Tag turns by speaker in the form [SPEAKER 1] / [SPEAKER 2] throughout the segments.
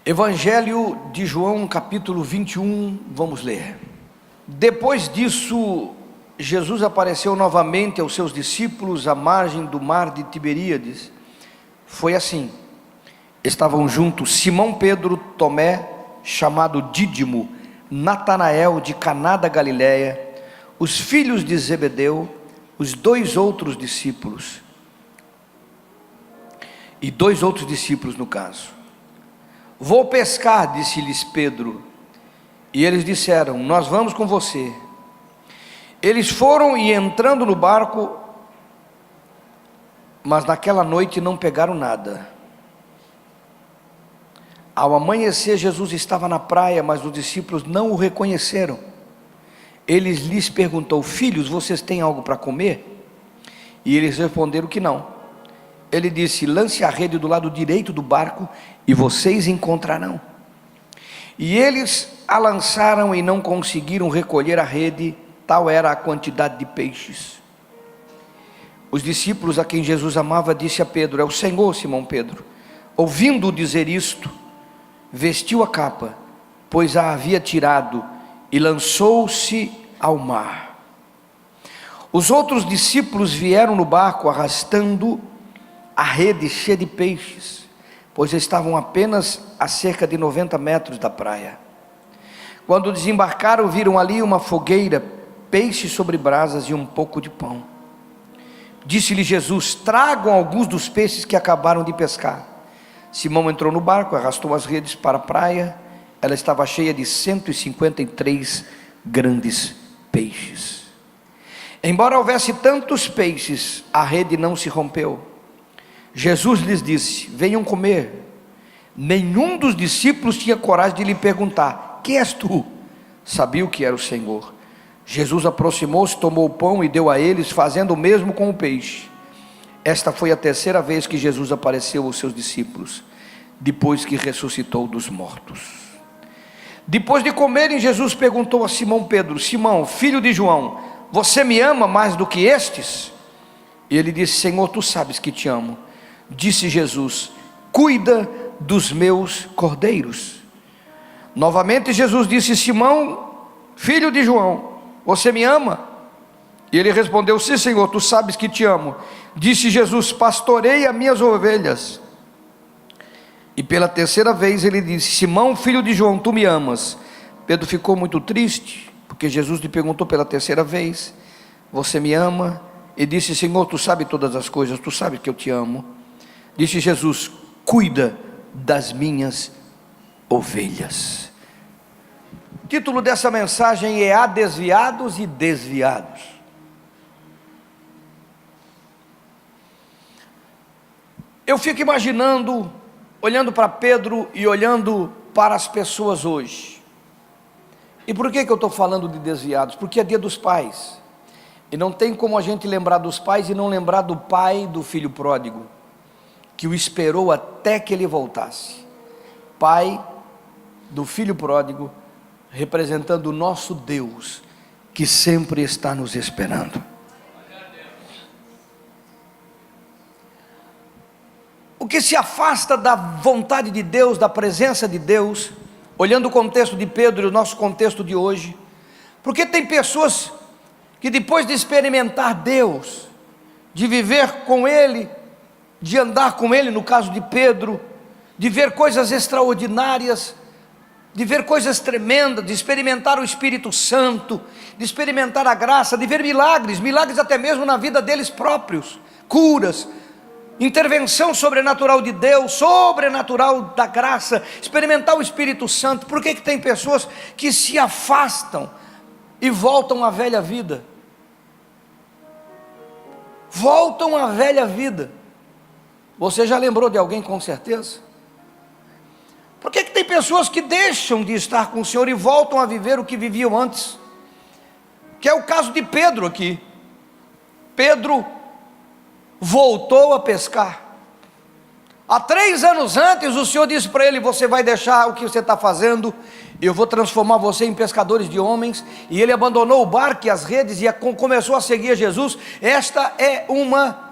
[SPEAKER 1] Evangelho de João, capítulo 21, vamos ler. Depois disso, Jesus apareceu novamente aos seus discípulos à margem do mar de Tiberíades. Foi assim: estavam juntos Simão Pedro, Tomé, chamado Dídimo, Natanael de Caná da Galileia, os filhos de Zebedeu, os dois outros discípulos, no caso. Vou pescar, disse-lhes Pedro. E eles disseram: nós vamos com você. Eles foram e entrando no barco, mas naquela noite não pegaram nada. Ao amanhecer, Jesus estava na praia, mas os discípulos não o reconheceram. Ele lhes perguntou: filhos, vocês têm algo para comer? E eles responderam que não. Ele disse: lance a rede do lado direito do barco e vocês encontrarão. E eles a lançaram e não conseguiram recolher a rede, tal era a quantidade de peixes. Os discípulos a quem Jesus amava disse a Pedro: é o Senhor. Simão Pedro, ouvindo-o dizer isto, vestiu a capa, pois a havia tirado, e lançou-se ao mar. Os outros discípulos vieram no barco arrastando a rede cheia de peixes, pois estavam apenas a cerca de 90 metros da praia. Quando desembarcaram, viram ali uma fogueira, peixe sobre brasas e um pouco de pão. Disse-lhe Jesus: tragam alguns dos peixes que acabaram de pescar. Simão entrou no barco, arrastou as redes para a praia. Ela estava cheia de 153 grandes peixes. Embora houvesse tantos peixes, a rede não se rompeu. Jesus lhes disse: venham comer. Nenhum dos discípulos tinha coragem de lhe perguntar: quem és tu? Sabia que era o Senhor. Jesus aproximou-se, tomou o pão e deu a eles, fazendo o mesmo com o peixe. Esta foi a terceira vez que Jesus apareceu aos seus discípulos, depois que ressuscitou dos mortos. Depois de comerem, Jesus perguntou a Simão Pedro: Simão, filho de João, você me ama mais do que estes? E ele disse: Senhor, tu sabes que te amo. Disse Jesus: cuida dos meus cordeiros. Novamente Jesus disse: Simão, filho de João, você me ama? E ele respondeu: sim, Senhor, tu sabes que te amo. Disse Jesus: pastorei as minhas ovelhas. E pela terceira vez ele disse: Simão, filho de João, tu me amas? Pedro ficou muito triste, porque Jesus lhe perguntou pela terceira vez: você me ama? E disse: Senhor, tu sabes todas as coisas, tu sabes que eu te amo. Disse Jesus: cuida das minhas ovelhas. O título dessa mensagem é: há desviados e desviados. Eu fico imaginando, olhando para Pedro e olhando para as pessoas hoje. E por que eu estou falando de desviados? Porque é dia dos pais, e não tem como a gente lembrar dos pais e não lembrar do pai do filho pródigo, que o esperou até que ele voltasse. Pai do filho pródigo, representando o nosso Deus, que sempre está nos esperando. O que se afasta da vontade de Deus, da presença de Deus, olhando o contexto de Pedro e o nosso contexto de hoje, porque tem pessoas que depois de experimentar Deus, de viver com Ele, de andar com Ele, no caso de Pedro, de ver coisas extraordinárias, de ver coisas tremendas, de experimentar o Espírito Santo, de experimentar a graça, de ver milagres até mesmo na vida deles próprios, curas, intervenção sobrenatural de Deus, sobrenatural da graça, experimentar o Espírito Santo. Por que tem pessoas que se afastam e voltam à velha vida? Voltam à velha vida. Você já lembrou de alguém com certeza? Por que tem pessoas que deixam de estar com o Senhor e voltam a viver o que viviam antes? Que é o caso de Pedro aqui. Pedro voltou a pescar. Há 3 anos antes o Senhor disse para ele: você vai deixar o que você está fazendo, eu vou transformar você em pescadores de homens. E ele abandonou o barco e as redes e começou a seguir a Jesus. Esta é uma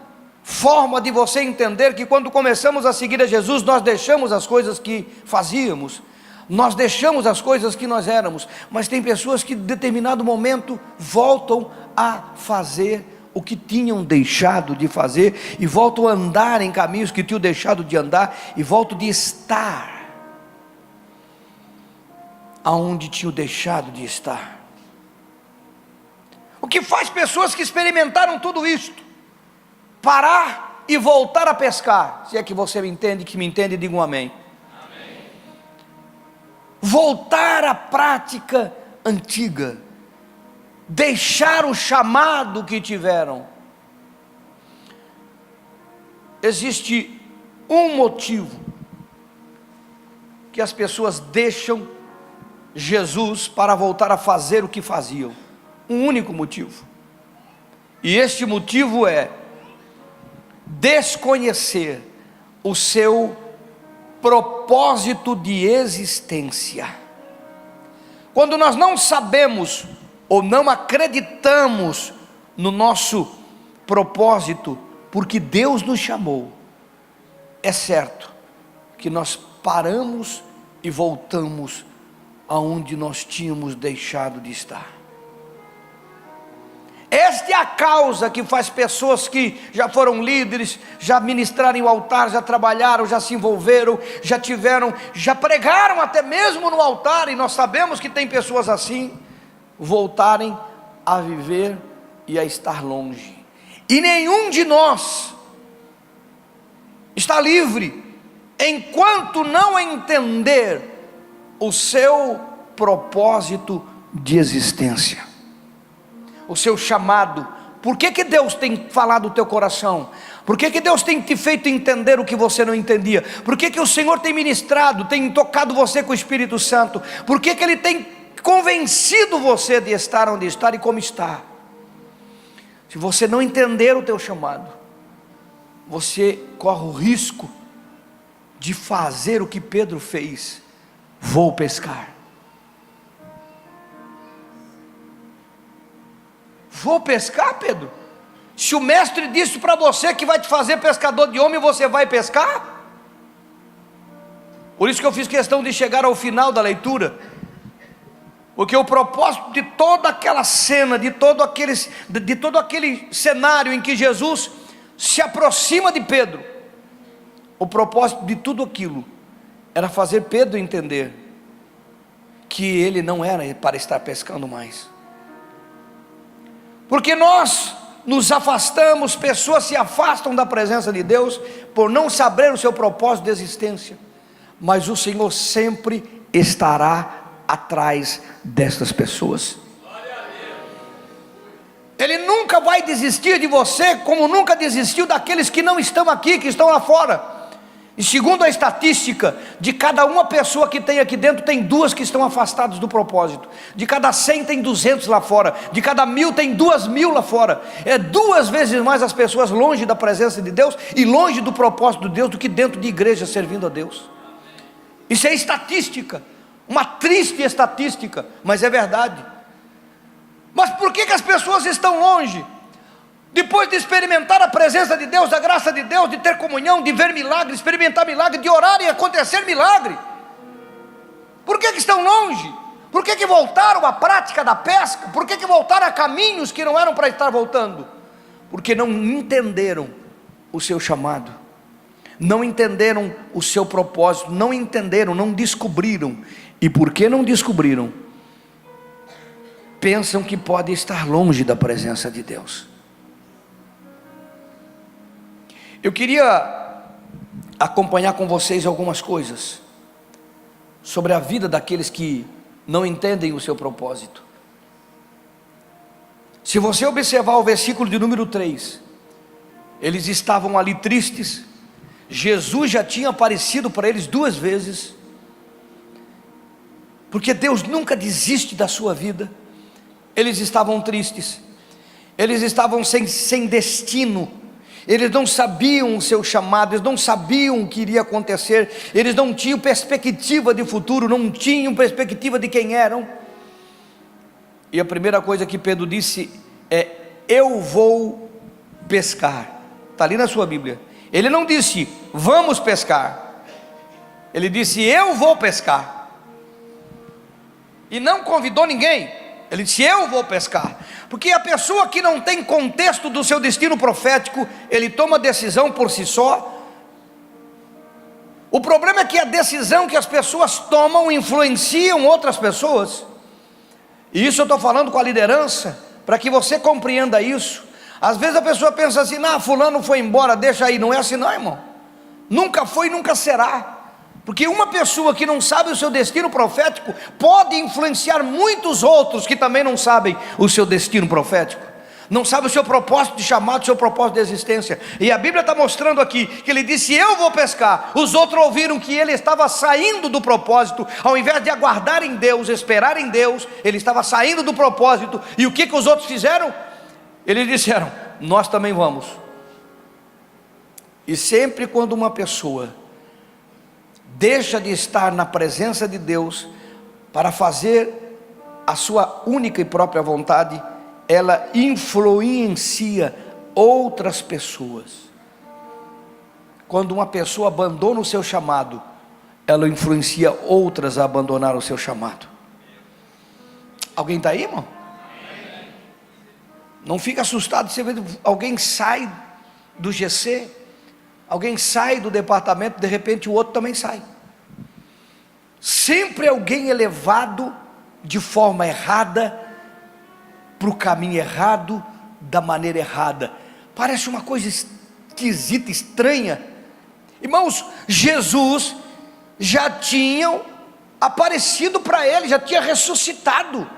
[SPEAKER 1] forma de você entender que quando começamos a seguir a Jesus, nós deixamos as coisas que fazíamos, nós deixamos as coisas que nós éramos, mas tem pessoas que em determinado momento voltam a fazer o que tinham deixado de fazer, e voltam a andar em caminhos que tinham deixado de andar, e voltam de estar aonde tinham deixado de estar. O que faz pessoas que experimentaram tudo isto parar e voltar a pescar? Se é que você me entende, que me entende, diga um amém. Amém. Voltar à prática antiga, deixar o chamado que tiveram. Existe um motivo que as pessoas deixam Jesus para voltar a fazer o que faziam. Um único motivo. E este motivo é desconhecer o seu propósito de existência. Quando nós não sabemos ou não acreditamos no nosso propósito, porque Deus nos chamou, é certo que nós paramos e voltamos aonde nós tínhamos deixado de estar. Esta é a causa que faz pessoas que já foram líderes, já ministraram o altar, já trabalharam, já se envolveram, já pregaram até mesmo no altar, e nós sabemos que tem pessoas assim, voltarem a viver e a estar longe. E nenhum de nós está livre enquanto não entender o seu propósito de existência, o seu chamado. Por que Deus tem falado o teu coração? Por que Deus tem te feito entender o que você não entendia? Por que o Senhor tem ministrado, tem tocado você com o Espírito Santo? Por que Ele tem convencido você de estar onde está e como está? Se você não entender o teu chamado, você corre o risco de fazer o que Pedro fez: vou pescar. Vou pescar, Pedro? Se o mestre disse para você que vai te fazer pescador de homem, você vai pescar? Por isso que eu fiz questão de chegar ao final da leitura, porque o propósito de toda aquela cena, de todo aquele cenário em que Jesus se aproxima de Pedro, o propósito de tudo aquilo era fazer Pedro entender que ele não era para estar pescando mais. Porque nós nos afastamos, pessoas se afastam da presença de Deus por não saber o seu propósito de existência, mas o Senhor sempre estará atrás destas pessoas. Ele nunca vai desistir de você, como nunca desistiu daqueles que não estão aqui, que estão lá fora. E segundo a estatística, de cada uma pessoa que tem aqui dentro, tem 2 que estão afastadas do propósito. De cada 100 tem 200 lá fora. De cada 1000 tem 2000 lá fora. É 2 vezes mais as pessoas longe da presença de Deus e longe do propósito de Deus do que dentro de igreja servindo a Deus. Isso é estatística, uma triste estatística, mas é verdade. Mas por que as pessoas estão longe? Depois de experimentar a presença de Deus, a graça de Deus, de ter comunhão, de ver milagre, experimentar milagre, de orar e acontecer milagre, por que estão longe? Por que voltaram à prática da pesca? Por que voltaram a caminhos que não eram para estar voltando? Porque não entenderam o seu chamado, não entenderam o seu propósito, não entenderam, não descobriram. E porque não descobriram, pensam que podem estar longe da presença de Deus. Eu queria acompanhar com vocês algumas coisas sobre a vida daqueles que não entendem o seu propósito. Se você observar o versículo de número 3, eles estavam ali tristes. Jesus já tinha aparecido para eles 2 vezes, porque Deus nunca desiste da sua vida. Eles estavam tristes, eles estavam sem destino, eles não sabiam o seu chamado, eles não sabiam o que iria acontecer, eles não tinham perspectiva de futuro, não tinham perspectiva de quem eram. E a primeira coisa que Pedro disse é: eu vou pescar. está ali na sua Bíblia. Ele não disse, vamos pescar. Ele disse, eu vou pescar. E não convidou ninguém. Ele disse, eu vou pescar. Porque a pessoa que não tem contexto do seu destino profético, ele toma decisão por si só. O problema é que a decisão que as pessoas tomam influenciam outras pessoas. E isso eu estou falando com a liderança, para que você compreenda isso. Às vezes a pessoa pensa assim, fulano foi embora, deixa aí. Não é assim não, irmão. Nunca foi e nunca será. Porque uma pessoa que não sabe o seu destino profético pode influenciar muitos outros que também não sabem o seu destino profético, não sabem o seu propósito de chamado, o seu propósito de existência. E a Bíblia está mostrando aqui que ele disse, eu vou pescar. Os outros ouviram que ele estava saindo do propósito. Ao invés de aguardar em Deus, esperar em Deus, ele estava saindo do propósito. E o que os outros fizeram? Eles disseram, nós também vamos. E sempre quando uma pessoa deixa de estar na presença de Deus para fazer a sua única e própria vontade, ela influencia outras pessoas. Quando uma pessoa abandona o seu chamado, ela influencia outras a abandonar o seu chamado. Alguém está aí, irmão? Não fica assustado se alguém sai do GC, alguém sai do departamento, de repente o outro também sai. Sempre alguém é levado de forma errada, para o caminho errado, da maneira errada. Parece uma coisa esquisita, estranha. Irmãos, Jesus já tinha aparecido para ele, já tinha ressuscitado.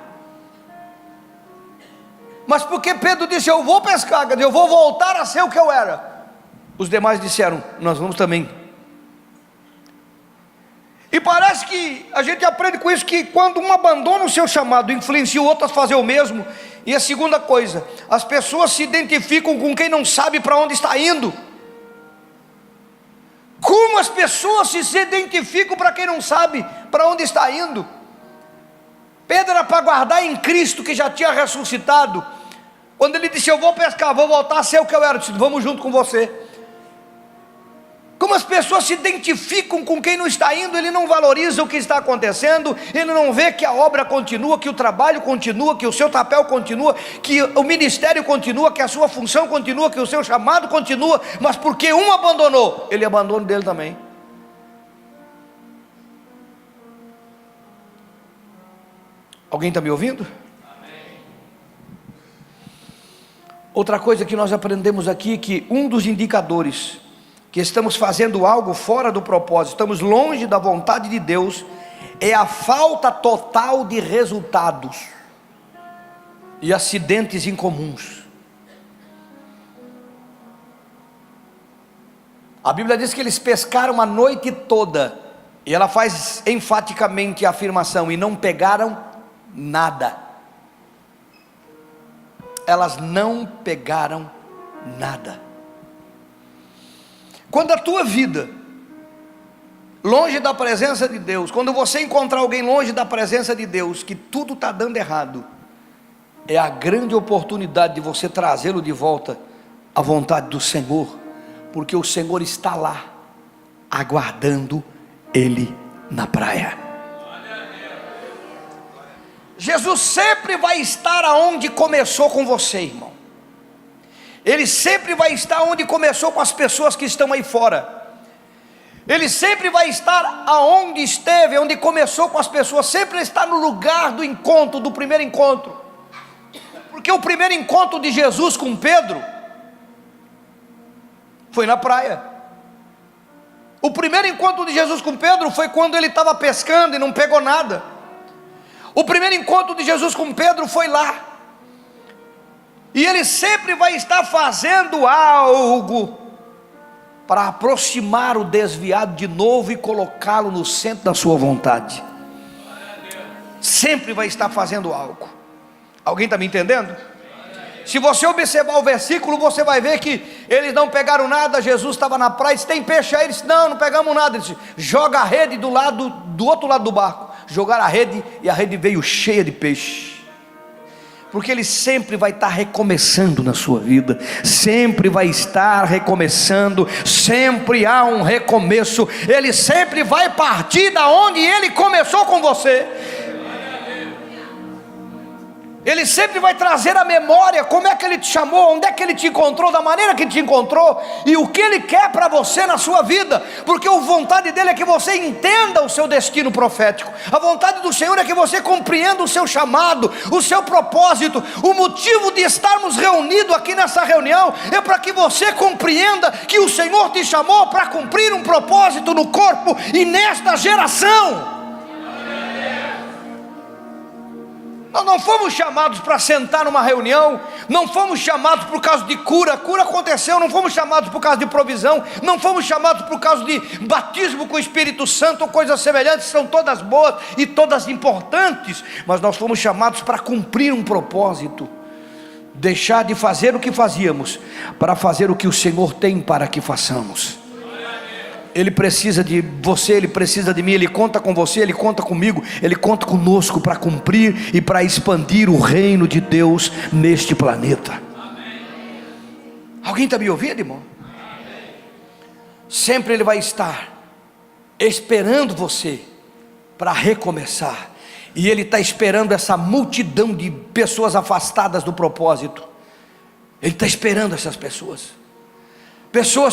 [SPEAKER 1] Mas porque Pedro disse, eu vou pescar, eu vou voltar a ser o que eu era. Os demais disseram, nós vamos também. E parece que a gente aprende com isso, que quando um abandona o seu chamado, influencia o outro a fazer o mesmo. E a segunda coisa, as pessoas se identificam com quem não sabe para onde está indo. Como as pessoas se identificam para quem não sabe para onde está indo? Pedro era para guardar em Cristo, que já tinha ressuscitado. Quando ele disse, eu vou pescar, vou voltar a ser o que eu era, eu disse, vamos junto com você. Como as pessoas se identificam com quem não está indo, ele não valoriza o que está acontecendo, ele não vê que a obra continua, que o trabalho continua, que o seu papel continua, que o ministério continua, que a sua função continua, que o seu chamado continua, mas porque um abandonou, ele abandona dele também. Alguém está me ouvindo? Amém. Outra coisa que nós aprendemos aqui, que um dos indicadores que estamos fazendo algo fora do propósito, estamos longe da vontade de Deus, é a falta total de resultados e acidentes incomuns. A Bíblia diz que eles pescaram a noite toda, e ela faz enfaticamente a afirmação, e não pegaram nada. Elas não pegaram nada. Quando a tua vida, longe da presença de Deus, quando você encontrar alguém longe da presença de Deus, que tudo está dando errado, é a grande oportunidade de você trazê-lo de volta à vontade do Senhor, porque o Senhor está lá, aguardando ele na praia. Jesus sempre vai estar aonde começou com você, irmão. Ele sempre vai estar onde começou com as pessoas que estão aí fora. Ele sempre vai estar aonde esteve, onde começou com as pessoas. Sempre está no lugar do encontro, do primeiro encontro. Porque o primeiro encontro de Jesus com Pedro foi na praia. O primeiro encontro de Jesus com Pedro foi quando ele estava pescando e não pegou nada. O primeiro encontro de Jesus com Pedro foi lá. E ele sempre vai estar fazendo algo para aproximar o desviado de novo e colocá-lo no centro da sua vontade. Sempre vai estar fazendo algo. Alguém está me entendendo? Se você observar o versículo, você vai ver que eles não pegaram nada. Jesus estava na praia, disse, tem peixe aí? Ele disse, não pegamos nada. Ele disse, joga a rede do outro lado do barco. Jogaram a rede e a rede veio cheia de peixe. porque Ele sempre vai estar recomeçando na sua vida, sempre vai estar recomeçando, sempre há um recomeço, Ele sempre vai partir da onde Ele começou com você. Ele sempre vai trazer à memória como é que Ele te chamou, onde é que Ele te encontrou, da maneira que te encontrou, e o que Ele quer para você na sua vida, porque a vontade dEle é que você entenda o seu destino profético, a vontade do Senhor é que você compreenda o seu chamado, o seu propósito. O motivo de estarmos reunidos aqui nessa reunião, é para que você compreenda que o Senhor te chamou para cumprir um propósito no corpo, e nesta geração. Nós não fomos chamados para sentar numa reunião, não fomos chamados por causa de cura aconteceu, não fomos chamados por causa de provisão, não fomos chamados por causa de batismo com o Espírito Santo ou coisas semelhantes, são todas boas e todas importantes, mas nós fomos chamados para cumprir um propósito, deixar de fazer o que fazíamos, para fazer o que o Senhor tem para que façamos. Ele precisa de você, Ele precisa de mim, Ele conta com você, Ele conta comigo, Ele conta conosco para cumprir e para expandir o reino de Deus neste planeta. Amém. Alguém está me ouvindo, irmão? Amém. Sempre Ele vai estar esperando você para recomeçar, e Ele está esperando essa multidão de pessoas afastadas do propósito. Ele está esperando essas pessoas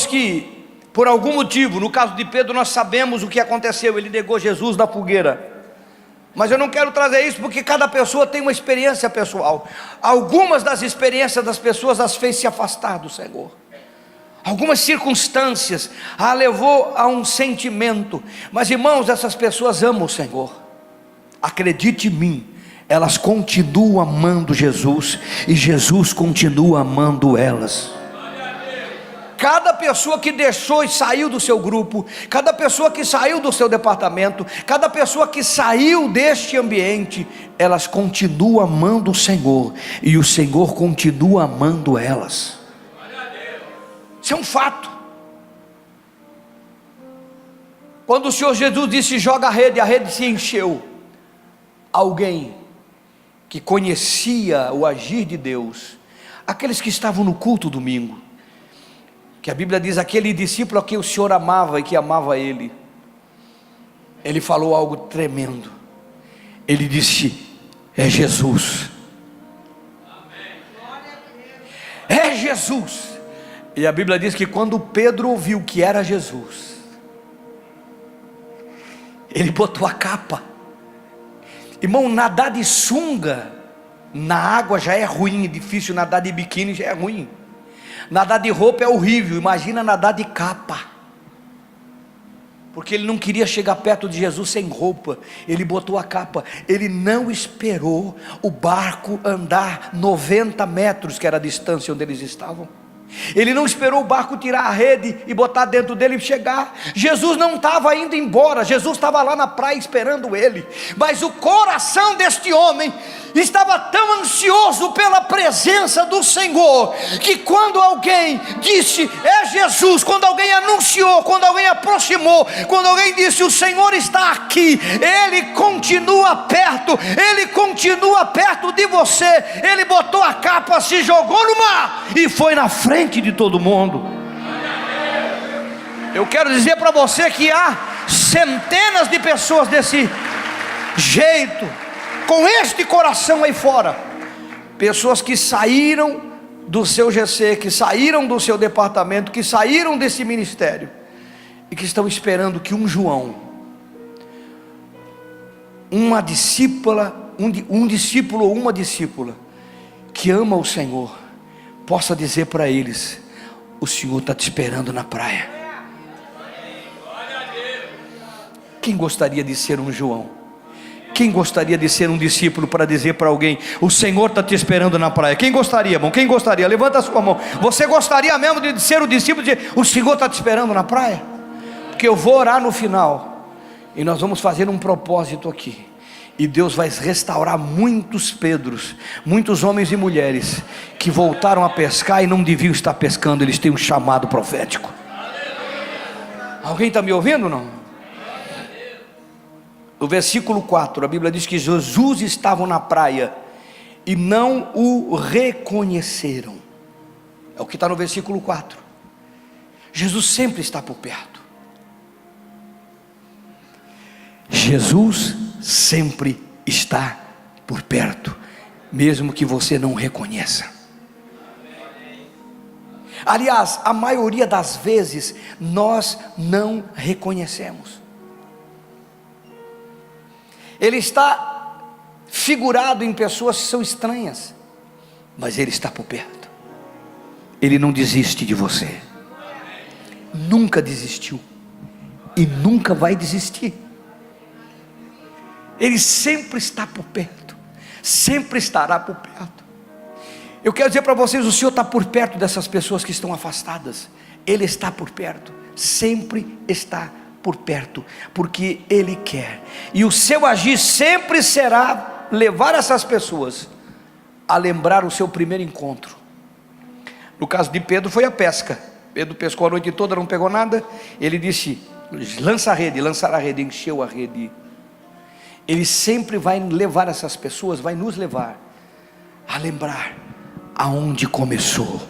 [SPEAKER 1] que por algum motivo, no caso de Pedro nós sabemos o que aconteceu, ele negou Jesus na fogueira, mas eu não quero trazer isso porque cada pessoa tem uma experiência pessoal. Algumas das experiências das pessoas as fez se afastar do Senhor, algumas circunstâncias a levou a um sentimento, mas irmãos, essas pessoas amam o Senhor, acredite em mim, elas continuam amando Jesus, e Jesus continua amando elas. Cada pessoa que deixou e saiu do seu grupo, cada pessoa que saiu do seu departamento, cada pessoa que saiu deste ambiente, elas continuam amando o Senhor, e o Senhor continua amando elas. Isso é um fato. Quando o Senhor Jesus disse joga a rede se encheu. Alguém que conhecia o agir de Deus, aqueles que estavam no culto domingo, que a Bíblia diz, aquele discípulo a quem o Senhor amava e que amava Ele, ele falou algo tremendo. Ele disse, é Jesus. É Jesus. E a Bíblia diz que quando Pedro ouviu que era Jesus, ele botou a capa. Irmão, nadar de sunga na água já é ruim, é difícil, nadar de biquíni já é ruim, nadar de roupa é horrível, imagina nadar de capa, porque ele não queria chegar perto de Jesus sem roupa, ele botou a capa, ele não esperou o barco andar 90 metros, que era a distância onde eles estavam, ele não esperou o barco tirar a rede e botar dentro dele e chegar. Jesus não estava indo embora, Jesus estava lá na praia esperando ele, mas o coração deste homem estava tão ansioso pela presença do Senhor, que quando alguém disse é Jesus, quando alguém anunciou, quando alguém aproximou, quando alguém disse o Senhor está aqui, ele continua perto, ele continua perto de você. Ele botou a capa, se jogou no mar e foi na frente de todo mundo. Eu quero dizer para você que há centenas de pessoas desse jeito, com este coração aí fora, pessoas que saíram do seu GC, que saíram do seu departamento, que saíram desse ministério, e que estão esperando que um João, uma discípula, um discípulo ou uma discípula, que ama o Senhor, possa dizer para eles, o Senhor está te esperando na praia. Quem gostaria de ser um João? Quem gostaria de ser um discípulo para dizer para alguém, o Senhor está te esperando na praia? Quem gostaria, irmão? Quem gostaria? Levanta a sua mão. Você gostaria mesmo de ser o discípulo e dizer, o Senhor está te esperando na praia? Porque eu vou orar no final, e nós vamos fazer um propósito aqui, e Deus vai restaurar muitos Pedros, muitos homens e mulheres, que voltaram a pescar e não deviam estar pescando, eles têm um chamado profético. Alguém está me ouvindo ou não? No versículo 4, a Bíblia diz que Jesus estava na praia, e não o reconheceram. É o que está no versículo 4. Jesus sempre está por perto. Jesus sempre está por perto, mesmo que você não reconheça. Aliás, a maioria das vezes nós não reconhecemos. Ele está figurado em pessoas que são estranhas, mas Ele está por perto. Ele não desiste de você. Nunca desistiu e nunca vai desistir. Ele sempre está por perto, sempre estará por perto. Eu quero dizer para vocês, o Senhor está por perto dessas pessoas que estão afastadas. Ele está por perto, sempre está por perto, porque Ele quer. E o seu agir sempre será levar essas pessoas a lembrar o seu primeiro encontro. No caso de Pedro foi a pesca. Pedro pescou a noite toda, não pegou nada. Ele disse, lança a rede, lançar a rede, encheu a rede. Ele sempre vai levar essas pessoas, vai nos levar a lembrar aonde começou.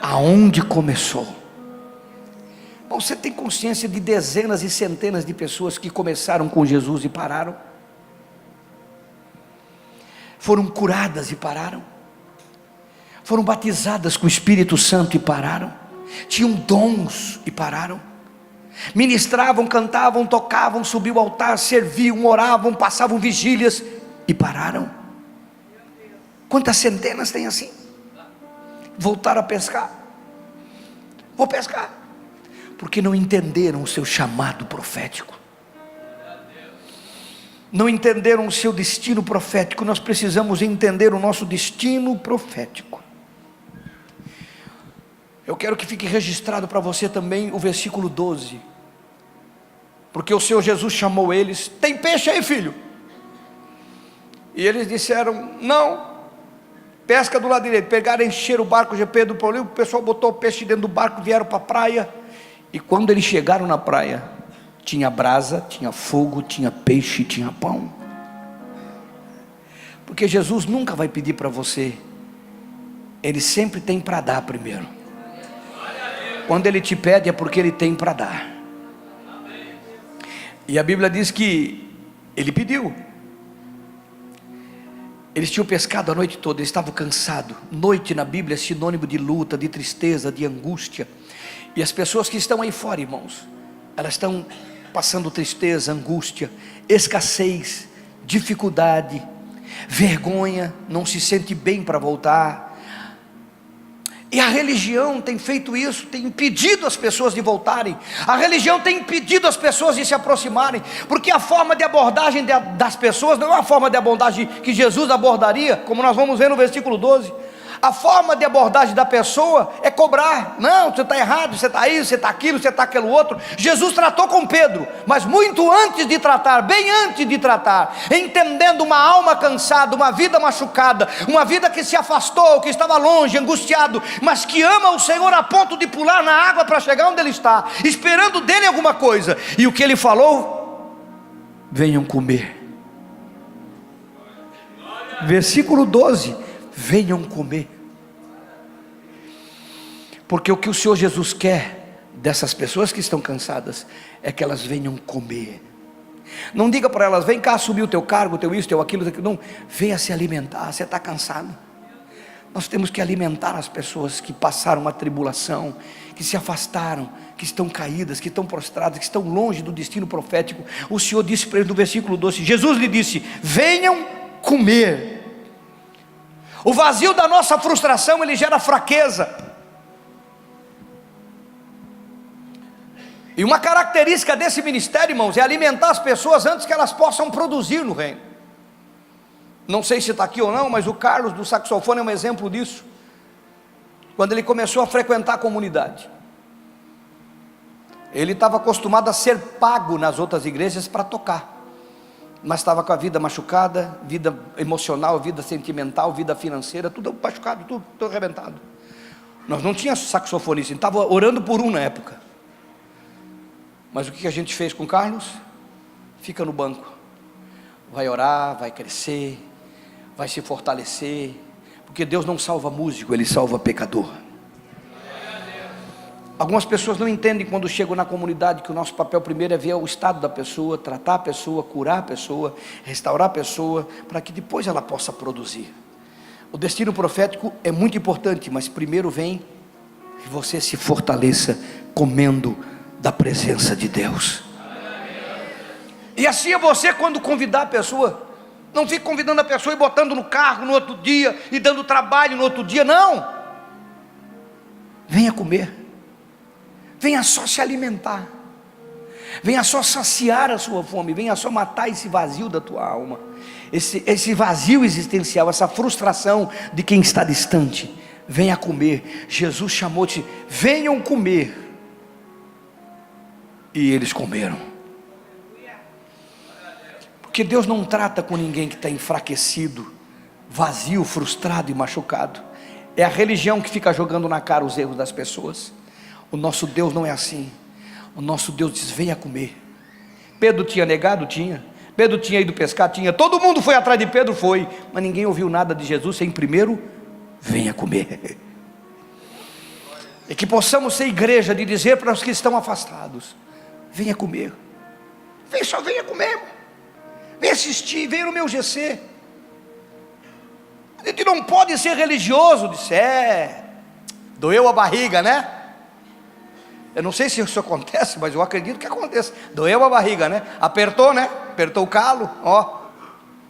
[SPEAKER 1] Aonde começou. Bom, você tem consciência de dezenas e centenas de pessoas que começaram com Jesus e pararam? Foram curadas e pararam? Foram batizadas com o Espírito Santo e pararam? Tinham dons e pararam? Ministravam, cantavam, tocavam, subiam ao altar, serviam, oravam, passavam vigílias e pararam? Quantas centenas tem assim? Voltaram a pescar. Vou pescar. Porque não entenderam o seu chamado profético. Não entenderam o seu destino profético. Nós precisamos entender o nosso destino profético. Eu quero que fique registrado para você também o versículo 12. Porque o Senhor Jesus chamou eles: tem peixe aí, filho? E eles disseram: não. Pesca do lado direito. Pegaram, encheram o barco de Pedro, o pessoal botou o peixe dentro do barco, vieram para a praia. E quando eles chegaram na praia, tinha brasa, tinha fogo, tinha peixe, tinha pão. Porque Jesus nunca vai pedir para você, Ele sempre tem para dar primeiro. Quando Ele te pede é porque Ele tem para dar. E a Bíblia diz que Ele pediu. Eles tinham pescado a noite toda, eles estavam cansados. Noite na Bíblia é sinônimo de luta, de tristeza, de angústia. E as pessoas que estão aí fora, irmãos, elas estão passando tristeza, angústia, escassez, dificuldade, vergonha, não se sente bem para voltar. E a religião tem feito isso, tem impedido as pessoas de voltarem. A religião tem impedido as pessoas de se aproximarem, porque a forma de abordagem das pessoas não é uma forma de abordagem que Jesus abordaria, como nós vamos ver no versículo 12. A forma de abordagem da pessoa é cobrar. Não, você está errado, você está isso, você está aquilo, você está aquilo outro. Jesus tratou com Pedro, mas muito antes de tratar, bem antes de tratar, entendendo uma alma cansada, uma vida machucada, uma vida que se afastou, que estava longe, angustiado, mas que ama o Senhor a ponto de pular na água para chegar onde Ele está, esperando dele alguma coisa. E o que Ele falou? Venham comer. Versículo 12: venham comer. Porque o que o Senhor Jesus quer dessas pessoas que estão cansadas é que elas venham comer. Não diga para elas: vem cá assumir o teu cargo, teu isso, teu aquilo, não. Venha se alimentar. Você está cansado? Nós temos que alimentar as pessoas que passaram uma tribulação, que se afastaram, que estão caídas, que estão prostradas, que estão longe do destino profético. O Senhor disse para eles no versículo 12, Jesus lhe disse: venham comer. O vazio da nossa frustração, ele gera fraqueza. E uma característica desse ministério, irmãos, é alimentar as pessoas antes que elas possam produzir no reino. Não sei se está aqui ou não, mas o Carlos do saxofone é um exemplo disso. Quando ele começou a frequentar a comunidade, ele estava acostumado a ser pago nas outras igrejas para tocar, mas estava com a vida machucada, vida emocional, vida sentimental, vida financeira, tudo machucado, tudo arrebentado. Nós não tínhamos saxofonista, a gente estava orando por um na época. Mas o que a gente fez com o Carlos? Fica no banco, vai orar, vai crescer, vai se fortalecer, porque Deus não salva músico, Ele salva pecador. Algumas pessoas não entendem quando chegam na comunidade que o nosso papel primeiro é ver o estado da pessoa, tratar a pessoa, curar a pessoa, restaurar a pessoa, para que depois ela possa produzir. O destino profético é muito importante, mas primeiro vem que você se fortaleça comendo da presença de Deus. E assim é você quando convidar a pessoa. Não fique convidando a pessoa e botando no carro no outro dia, e dando trabalho no outro dia, não. Venha comer. Venha só se alimentar. Venha só saciar a sua fome. Venha só matar esse vazio da tua alma. Esse vazio existencial, essa frustração de quem está distante. Venha comer. Jesus chamou-te, venham comer. E eles comeram. Porque Deus não trata com ninguém que está enfraquecido, vazio, frustrado e machucado. É a religião que fica jogando na cara os erros das pessoas. O nosso Deus não é assim. O nosso Deus diz, venha comer. Pedro tinha negado? Tinha. Pedro tinha ido pescar? Tinha. Todo mundo foi atrás de Pedro? Foi. Mas ninguém ouviu nada de Jesus sem primeiro, venha comer. E que possamos ser igreja de dizer para os que estão afastados, venha comer. Só venha comer. Vem assistir, vem no meu GC. A gente não pode ser religioso. Disse, doeu a barriga, né? Eu não sei se isso acontece, mas eu acredito que aconteça. Doeu a barriga, né? Apertou, né? Apertou o calo, ó.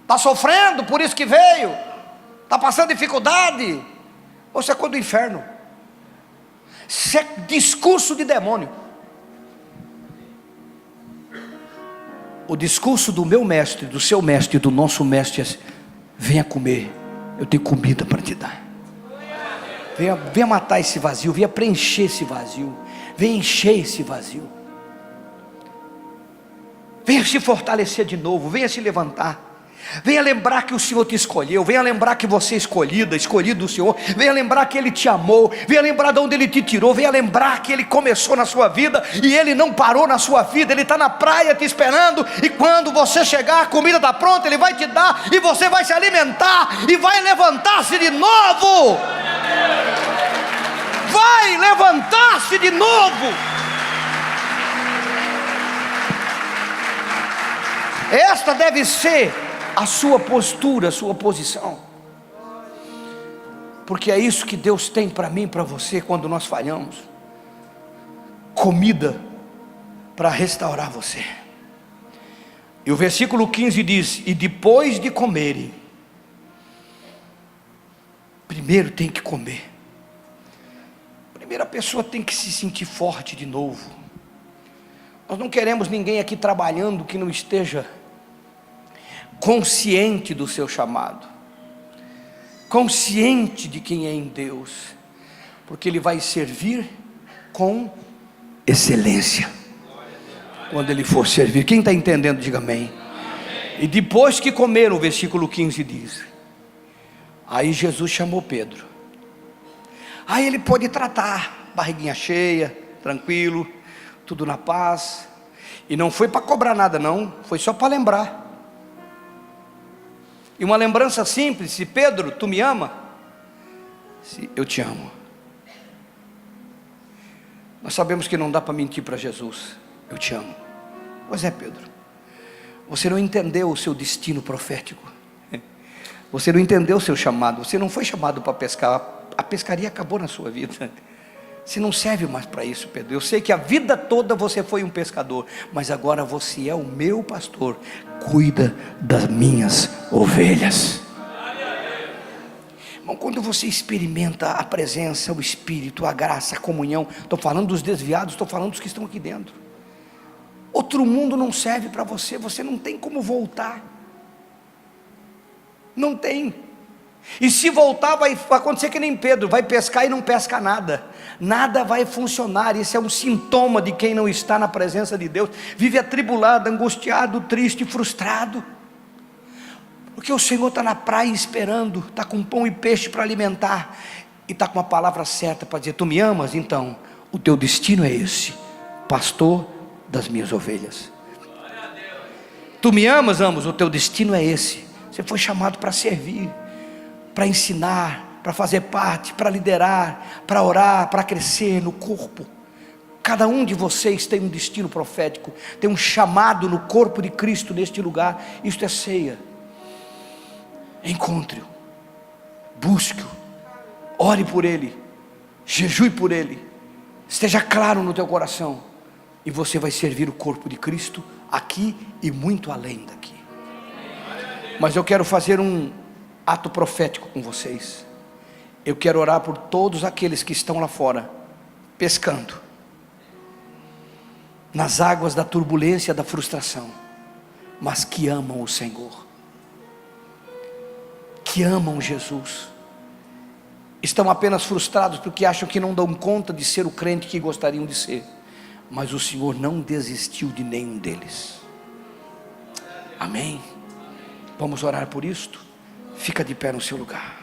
[SPEAKER 1] Está sofrendo, por isso que veio. Está passando dificuldade. Ou isso é coisa do inferno. Isso é discurso de demônio. O discurso do meu mestre, do seu mestre, do nosso mestre é: venha comer, eu tenho comida para te dar. Venha matar esse vazio, venha preencher esse vazio, venha encher esse vazio. Venha se fortalecer de novo, venha se levantar. Venha lembrar que o Senhor te escolheu. Venha lembrar que você é escolhido do Senhor. Venha lembrar que Ele te amou. Venha lembrar de onde Ele te tirou. Venha lembrar que Ele começou na sua vida e Ele não parou na sua vida. Ele está na praia te esperando. E quando você chegar, a comida está pronta, Ele vai te dar. E você vai se alimentar e vai levantar-se de novo. Vai levantar-se de novo. Esta deve ser a sua postura, a sua posição, porque é isso que Deus tem para mim e para você quando nós falhamos. Comida para restaurar você. E o versículo 15 diz: e depois de comerem, primeiro tem que comer. Primeiro a pessoa tem que se sentir forte de novo. Nós não queremos ninguém aqui trabalhando que não esteja consciente do seu chamado, consciente de quem é em Deus, porque ele vai servir com excelência quando ele for servir. Quem está entendendo, diga amém. E depois que comeram, o versículo 15 diz, aí Jesus chamou Pedro. Aí ele pôde tratar, barriguinha cheia, tranquilo, tudo na paz, e não foi para cobrar nada não, foi só para lembrar. E uma lembrança simples: se Pedro, tu me ama? Se eu te amo. Nós sabemos que não dá para mentir para Jesus. Eu te amo. Pois é, Pedro, você não entendeu o seu destino profético. Você não entendeu o seu chamado. Você não foi chamado para pescar. A pescaria acabou na sua vida. Você não serve mais para isso, Pedro. Eu sei que a vida toda você foi um pescador, mas agora você é o meu pastor. Cuida das minhas ovelhas. Irmão, quando você experimenta a presença, o Espírito, a graça, a comunhão, estou falando dos desviados, estou falando dos que estão aqui dentro. Outro mundo não serve para você. Você não tem como voltar. Não tem. E se voltar, vai acontecer que nem Pedro, vai pescar e não pesca nada. Nada vai funcionar. Isso é um sintoma de quem não está na presença de Deus. Vive atribulado, angustiado, triste, frustrado, porque o Senhor está na praia esperando, está com pão e peixe para alimentar, e está com a palavra certa para dizer: tu me amas? Então o teu destino é esse, pastor das minhas ovelhas. Tu me amas, o teu destino é esse. Você foi chamado para servir. para ensinar, para fazer parte, para liderar, para orar, para crescer no corpo. Cada um de vocês tem um destino profético, tem um chamado no corpo de Cristo neste lugar. Isto é ceia. Encontre-o, busque-o, ore por ele, jejue por ele, esteja claro no teu coração, e você vai servir o corpo de Cristo aqui e muito além daqui. Mas eu quero fazer um ato profético com vocês. Eu quero orar por todos aqueles que estão lá fora, pescando, nas águas da turbulência, da frustração, mas que amam o Senhor, que amam Jesus, estão apenas frustrados porque acham que não dão conta de ser o crente que gostariam de ser, mas o Senhor não desistiu de nenhum deles. Amém? Vamos orar por isto? Fica de pé no seu lugar.